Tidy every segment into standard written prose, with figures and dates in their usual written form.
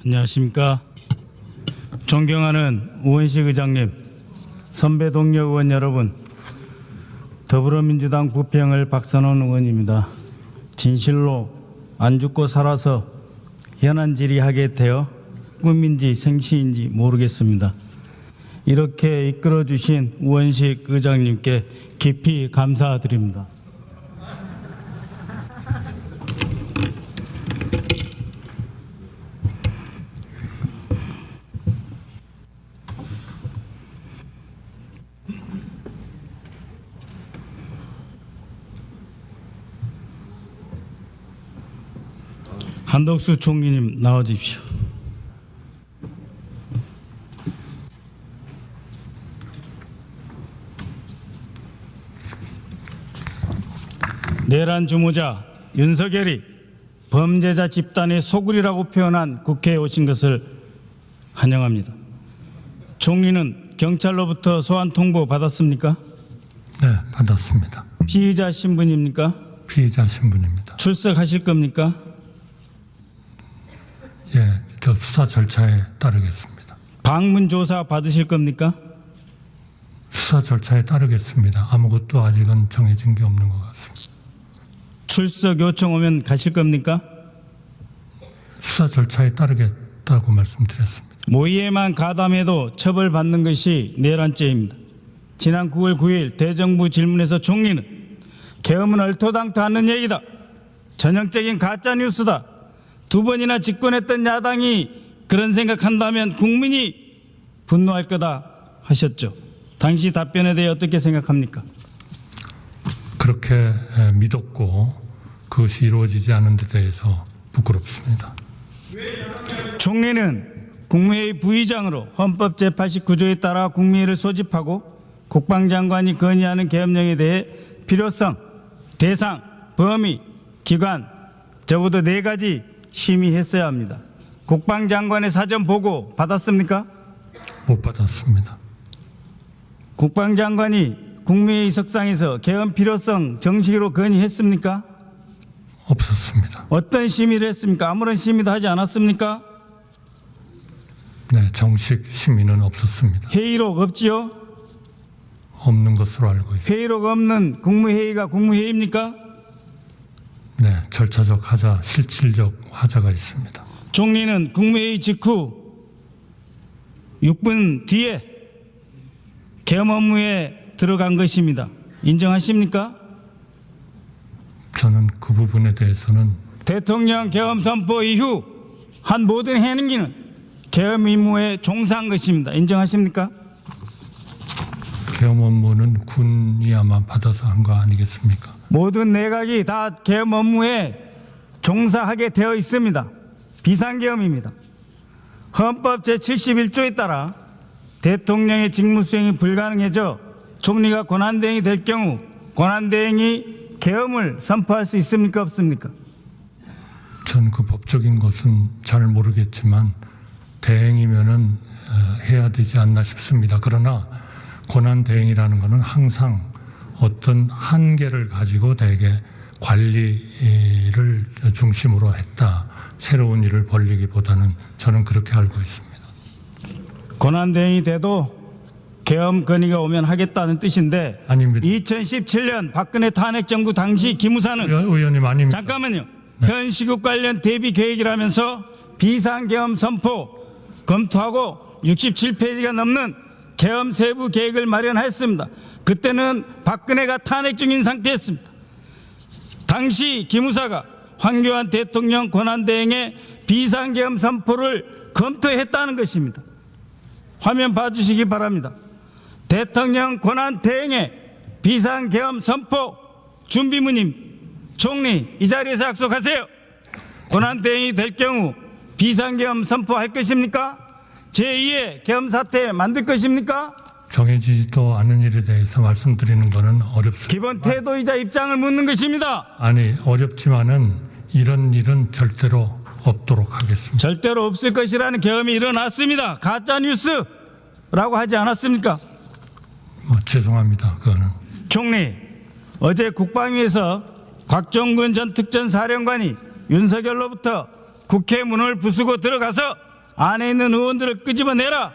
안녕하십니까. 존경하는 우원식 의장님, 선배 동료 의원 여러분, 더불어민주당 부평을 박선원 의원입니다. 진실로 안 죽고 살아서 현안 질의하게 되어 꿈인지 생시인지 모르겠습니다. 이렇게 이끌어 주신 우원식 의장님께 깊이 감사드립니다. 한덕수 총리님 나와 주십시오. 내란 주모자 윤석열이 범죄자 집단의 소굴이라고 표현한 국회에 오신 것을 환영합니다. 총리는 경찰로부터 소환 통보 받았습니까? 네, 받았습니다. 피의자 신분입니까? 피의자 신분입니다. 출석하실 겁니까? 예, 저 수사 절차에 따르겠습니다. 방문 조사 받으실 겁니까? 수사 절차에 따르겠습니다. 아무것도 아직은 정해진 게 없는 것 같습니다. 출석 요청 오면 가실 겁니까? 수사 절차에 따르겠다고 말씀드렸습니다. 모의에만 가담해도 처벌받는 것이 내란죄입니다. 지난 9월 9일 대정부 질문에서 총리는 계엄은 얼토당토 않는 얘기다. 전형적인 가짜뉴스다. 2번이나 집권했던 야당이 그런 생각한다면 국민이 분노할 거다 하셨죠. 당시 답변에 대해 어떻게 생각합니까? 그렇게 믿었고 그것이 이루어지지 않은 데 대해서 부끄럽습니다. 총리는 국무회의 부의장으로 헌법 제89조에 따라 국무회의를 소집하고 국방장관이 건의하는 계엄령에 대해 필요성, 대상, 범위, 기관 적어도 4가지 심의했어야 합니다. 국방장관의 사전 보고 받았습니까? 못 받았습니다. 국방장관이 국무회의 석상에서 계엄 필요성 정식으로 건의했습니까? 없었습니다. 어떤 심의를 했습니까? 아무런 심의도 하지 않았습니까? 네, 정식 심의는 없었습니다. 회의록 없지요? 없는 것으로 알고 있습니다. 회의록 없는 국무회의가 국무회의입니까? 네, 절차적 하자, 실질적 하자가 있습니다. 총리는 국무회의 직후 6분 뒤에 계엄 업무에 들어간 것입니다. 인정하십니까? 저는 그 부분에 대해서는 대통령 계엄 선포 이후 한 모든 행위는 계엄 임무에 종사한 것입니다. 인정하십니까? 계엄 업무는 군이 아마 받아서 한 거 아니겠습니까? 모든 내각이 다 계엄 업무에 종사하게 되어 있습니다. 비상계엄입니다. 헌법 제71조에 따라 대통령의 직무수행이 불가능해져 총리가 권한대행이 될 경우 권한대행이 계엄을 선포할 수 있습니까? 없습니까? 전 그 법적인 것은 잘 모르겠지만 대행이면은 해야 되지 않나 싶습니다. 그러나 권한대행이라는 것은 항상 어떤 한계를 가지고 대개 관리를 중심으로 했다. 새로운 일을 벌리기보다는 저는 그렇게 알고 있습니다. 권한대행이 돼도 계엄 건의가 오면 하겠다는 뜻인데 아닙니다. 2017년 박근혜 탄핵정부 당시 기무사는 의원님 아닙니다. 잠깐만요. 현 시국 관련 대비 계획이라면서 비상계엄 선포 검토하고 67페이지가 넘는 계엄 세부 계획을 마련했습니다. 그때는 박근혜가 탄핵 중인 상태였습니다. 당시 기무사가 황교안 대통령 권한대행의 비상계엄 선포를 검토했다는 것입니다. 화면 봐주시기 바랍니다. 대통령 권한대행의 비상계엄 선포 준비문임 총리 이 자리에서 약속하세요. 권한대행이 될 경우 비상계엄 선포할 것입니까? 제2의 계엄 사태 만들 것입니까? 정해지지도 않은 일에 대해서 말씀드리는 것은 어렵습니다. 기본 태도이자 입장을 묻는 것입니다. 아니 어렵지만은 이런 일은 절대로 없도록 하겠습니다. 절대로 없을 것이라는 계엄이 일어났습니다. 가짜뉴스라고 하지 않았습니까? 죄송합니다. 그거는. 총리, 어제 국방위에서 곽종근 전 특전사령관이 윤석열로부터 국회 문을 부수고 들어가서 안에 있는 의원들을 끄집어내라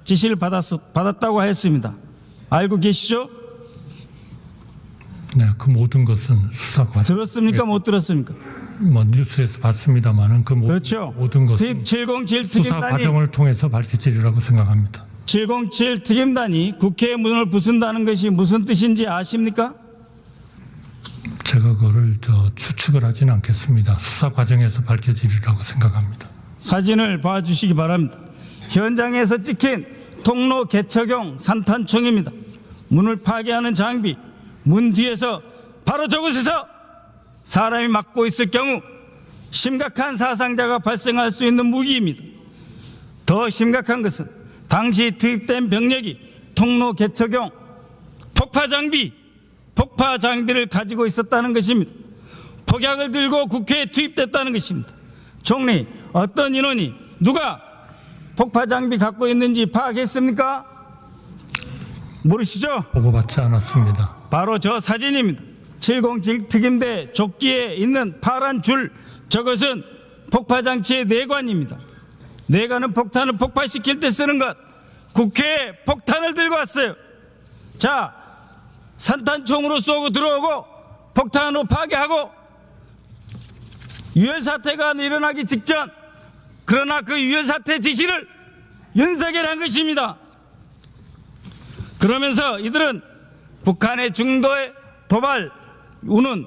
지시를 받았다고 하였습니다. 알고 계시죠? 네, 그 모든 것은 수사 과정. 들었습니까? 못 들었습니까? 뭐 뉴스에서 봤습니다만은 그 그렇죠. 모든 것은 707 수사 특임단이 과정을 통해서 밝혀지리라고 생각합니다. 707 특임단이 국회의 문을 부순다는 것이 무슨 뜻인지 아십니까? 제가 그거를 추측을 하지는 않겠습니다. 수사 과정에서 밝혀지리라고 생각합니다. 사진을 봐주시기 바랍니다. 현장에서 찍힌 통로 개척용 산탄총입니다. 문을 파괴하는 장비, 문 뒤에서 바로 저곳에서 사람이 막고 있을 경우 심각한 사상자가 발생할 수 있는 무기입니다. 더 심각한 것은 당시 투입된 병력이 통로 개척용 폭파 장비를 가지고 있었다는 것입니다. 폭약을 들고 국회에 투입됐다는 것입니다. 총리, 어떤 인원이 누가 폭파 장비 갖고 있는지 파악했습니까? 모르시죠? 보고받지 않았습니다. 바로 저 사진입니다. 707 특임대 조끼에 있는 파란 줄, 저것은 폭파장치의 내관입니다. 내관은 폭탄을 폭발시킬 때 쓰는 것. 국회에 폭탄을 들고 왔어요. 자, 산탄총으로 쏘고 들어오고 폭탄으로 파괴하고 유혈사태가 일어나기 직전, 그러나 그 유혈사태 지시를 윤석열이 한 것입니다. 그러면서 이들은 북한의 중도의 도발, 우는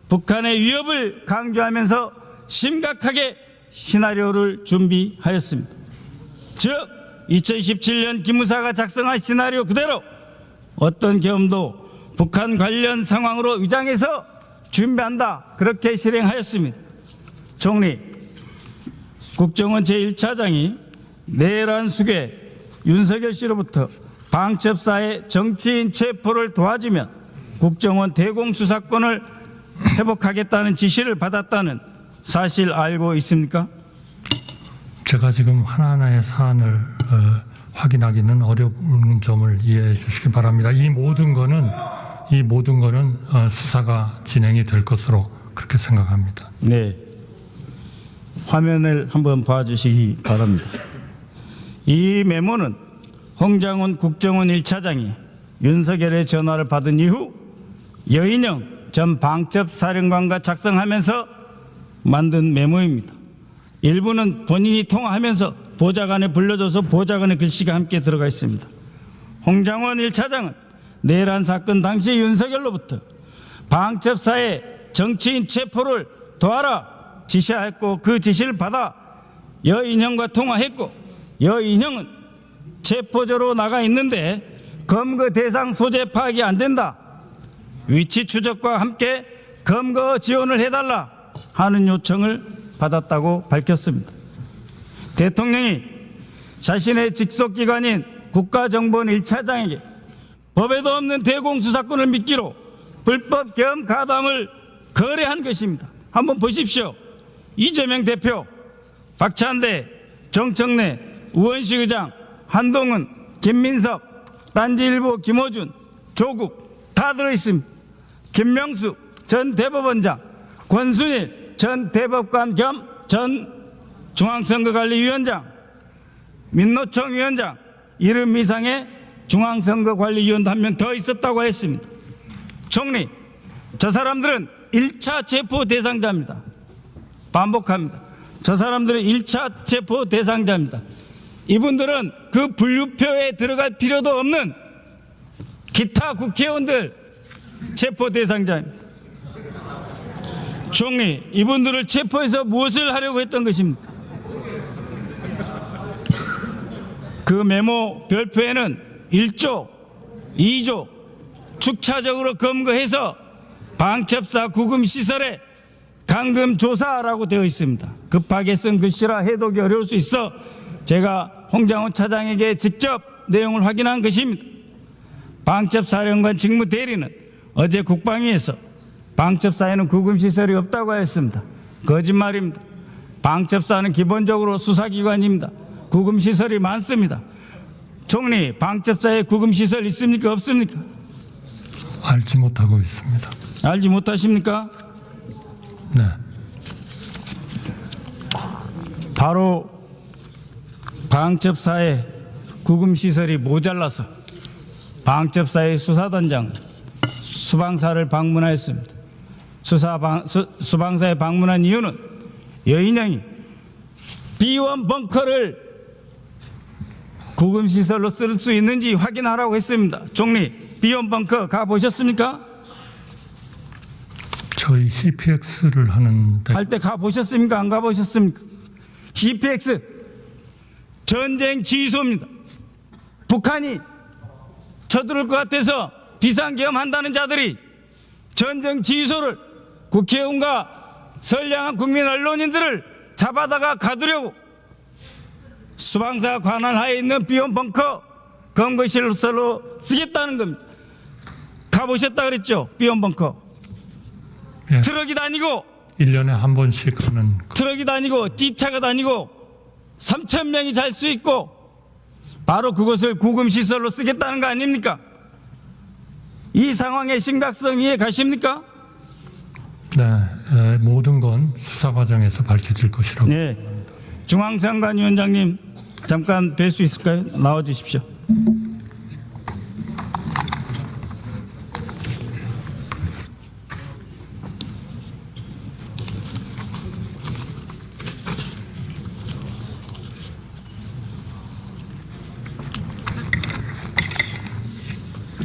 북한의 위협을 강조하면서 심각하게 시나리오를 준비하였습니다. 즉 2017년 기무사가 작성한 시나리오 그대로 어떤 경험도 북한 관련 상황으로 위장해서 준비한다, 그렇게 실행하였습니다. 총리, 국정원 제1차장이 내란 수괴 윤석열 씨로부터 방첩사의 정치인 체포를 도와주면 국정원 대공수사권을 회복하겠다는 지시를 받았다는 사실 알고 있습니까? 제가 지금 하나하나의 사안을 확인하기는 어려운 점을 이해해 주시기 바랍니다. 이 모든 거는 수사가 진행이 될 것으로 그렇게 생각합니다. 네. 화면을 한번 봐주시기 바랍니다. 이 메모는 홍장훈 국정원 1차장이 윤석열의 전화를 받은 이후 여인영 전 방첩사령관과 작성하면서 만든 메모입니다. 일부는 본인이 통화하면서 보좌관에 불러줘서 보좌관의 글씨가 함께 들어가 있습니다. 홍장훈 1차장은 내란 사건 당시 윤석열로부터 방첩사의 정치인 체포를 도와라 지시하였고, 그 지시를 받아 여인영과 통화했고, 여인영은 체포조로 나가 있는데 검거 대상 소재 파악이 안 된다, 위치 추적과 함께 검거 지원을 해달라 하는 요청을 받았다고 밝혔습니다. 대통령이 자신의 직속기관인 국가정보원 1차장에게 법에도 없는 대공수사권을 미끼로 불법 계엄 가담을 거래한 것입니다. 한번 보십시오. 이재명 대표, 박찬대, 정청래, 우원식 의장, 한동훈, 김민석, 딴지일보 김호준, 조국 다 들어있습니다. 김명수 전 대법원장, 권순일 전 대법관 겸 전 중앙선거관리위원장, 민노총 위원장, 이름 이상의 중앙선거관리위원도 한 명 더 있었다고 했습니다. 총리, 저 사람들은 1차 체포 대상자입니다. 반복합니다. 저 사람들은 1차 체포 대상자입니다. 이분들은 그 분류표에 들어갈 필요도 없는 기타 국회의원들 체포 대상자입니다. 총리, 이분들을 체포해서 무엇을 하려고 했던 것입니까? 그 메모 별표에는 1조, 2조 축차적으로 검거해서 방첩사 구금시설에 감금조사라고 되어 있습니다. 급하게 쓴 글씨라 해독이 어려울 수 있어 제가 홍장훈 차장에게 직접 내용을 확인한 것입니다. 방첩사령관 직무대리는 어제 국방위에서 방첩사에는 구금시설이 없다고 했습니다. 거짓말입니다. 방첩사는 기본적으로 수사기관입니다. 구금시설이 많습니다. 총리, 방첩사에 구금시설 있습니까? 없습니까? 알지 못하고 있습니다. 알지 못하십니까? 네. 바로 방첩사의 구금시설이 모자라서 방첩사의 수사단장 수방사를 방문하였습니다. 수방사에 방문한 이유는 여인영이 B1 벙커를 구금시설로 쓸 수 있는지 확인하라고 했습니다. 총리, B1 벙커 가보셨습니까? 저희 CPX를 하는데 할 때 가보셨습니까? 안 가보셨습니까? CPX 전쟁 지휘소입니다. 북한이 쳐들어올 것 같아서 비상계엄한다는 자들이 전쟁 지휘소를 국회의원과 선량한 국민 언론인들을 잡아다가 가두려고 수방사 관할 하에 있는 B1 벙커 검거실로 쓰겠다는 겁니다. 가보셨다 그랬죠? B1 벙커. 예, 트럭이 다니고 1년에 한 번씩 하는 트럭이 다니고 뒷차가 다니고 3,000명이 잘 수 있고 바로 그것을 구금시설로 쓰겠다는 거 아닙니까? 이 상황의 심각성 이해 가십니까? 네, 모든 건 수사 과정에서 밝혀질 것이라고. 네. 중앙선관위원장님 잠깐 뵐 수 있을까요? 나와 주십시오.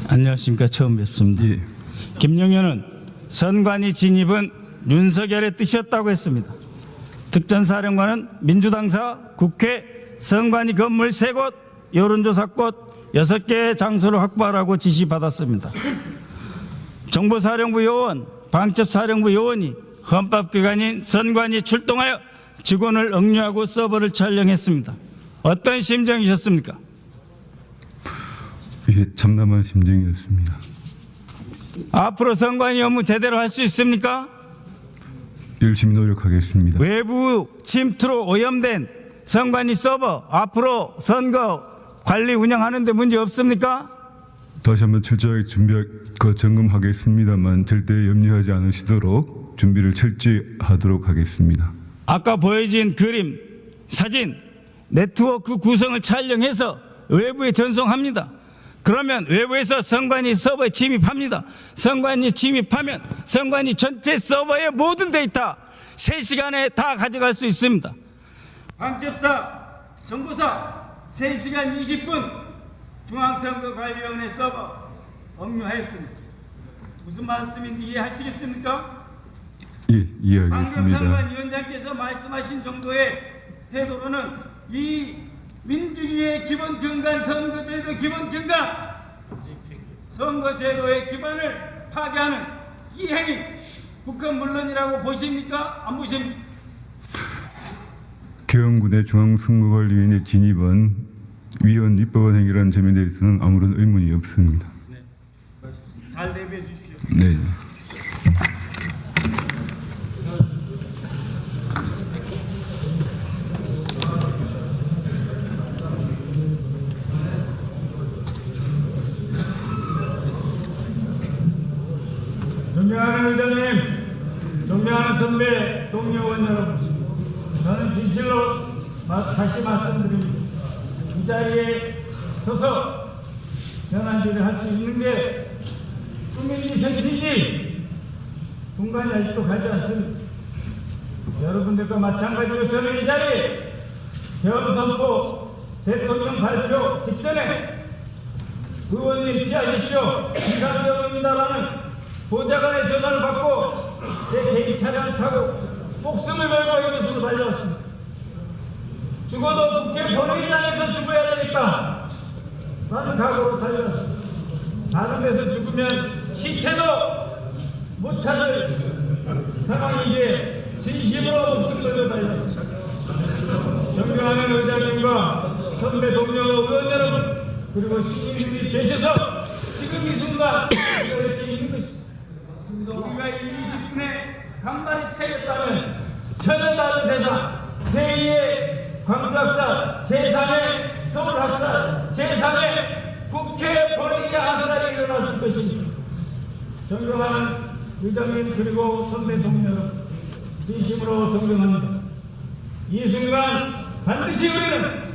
안녕하십니까. 처음 뵙습니다. 예. 김용현은 선관위 진입은 윤석열의 뜻이었다고 했습니다. 특전사령관은 민주당사, 국회, 선관위 건물 3곳, 여론조사꽃 6개의 장소를 확보하라고 지시받았습니다. 정보사령부 요원, 방첩사령부 요원이 헌법기관인 선관위 출동하여 직원을 억류하고 서버를 촬영했습니다. 어떤 심정이셨습니까? 이게 참담한 심정이었습니다. 앞으로 선관위 업무 제대로 할 수 있습니까? 열심히 노력하겠습니다. 외부 침투로 오염된 선관위 서버 앞으로 선거 관리 운영하는 데 문제 없습니까? 다시 한번 철저하게 점검하겠습니다만 절대 염려하지 않으시도록 준비를 철저히 하도록 하겠습니다. 아까 보여진 그림, 사진, 네트워크 구성을 촬영해서 외부에 전송합니다. 그러면 외부에서 선관위 서버에 침입합니다. 선관위 침입하면 선관위 전체 서버의 모든 데이터 3시간에 다 가져갈 수 있습니다. 방첩사, 정보사 3시간 20분 중앙선거관리위원회 서버 억류하였습니다. 무슨 말씀인지 이해하시겠습니까? 예, 방금 이해하겠습니다. 선관위원장께서 말씀하신 정도의 태도로는 이 민주주의의 기본 근간, 선거제도 기본 근간, 선거제도의 기반을 파괴하는 이 행위, 북한 물론이라고 보십니까? 안 보십니까? 개헌군의 중앙선거관리위원회 진입은 위헌 입법안 행위라는 점에 대해서는 아무런 의문이 없습니다. 잘 대비해 주십시오. 네. 존경하는 의장님, 존경하는 선배, 동료 의원 여러분, 저는 진실로 다시 말씀드립니다. 이 자리에 서서 현안질을 할 수 있는 게 국민이 생치지 분간이 아직도 가지 않습니다. 여러분들과 마찬가지로 저는 이 자리에 계엄 선포 대통령 발표 직전에 의원님 피하십시오. 비상계엄입니다라는 보좌관의 전화를 받고 제 개인 차량을 타고 목숨을 걸고 이곳으로 달려왔습니다. 죽어도 국회 본회의장에서 죽어야 되니까 라는 각오로 달려왔습니다. 다른 데서 죽으면 시체도 못 찾을 상황이기에 진심으로 목숨 걸고 달려왔습니다. 존경하는 의장님과 선배 동료 의원 여러분 그리고 시민들이 계셔서 지금 이 순간 이렇게 있는 것입니다. 우리가 20분의 간발의 차이였다면 전혀 다른 세상 제2의 광주학살, 제3의 서울학살, 제3의 국회 본회의장 학살이 일어났을 것입니다. 존경하는 의장님 그리고 선배 동료 여러분 진심으로 존경합니다. 이 순간 반드시 우리는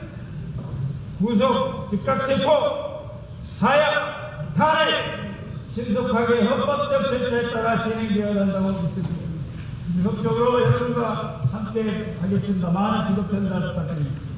구속, 즉각 체포, 사약, 탄핵 신속하게 헌법적 절차에 따라 진행되어야 한다고 믿습니다. 지속적으로 여러분과 함께 하겠습니다. 많은 지속된다 부탁드립니다.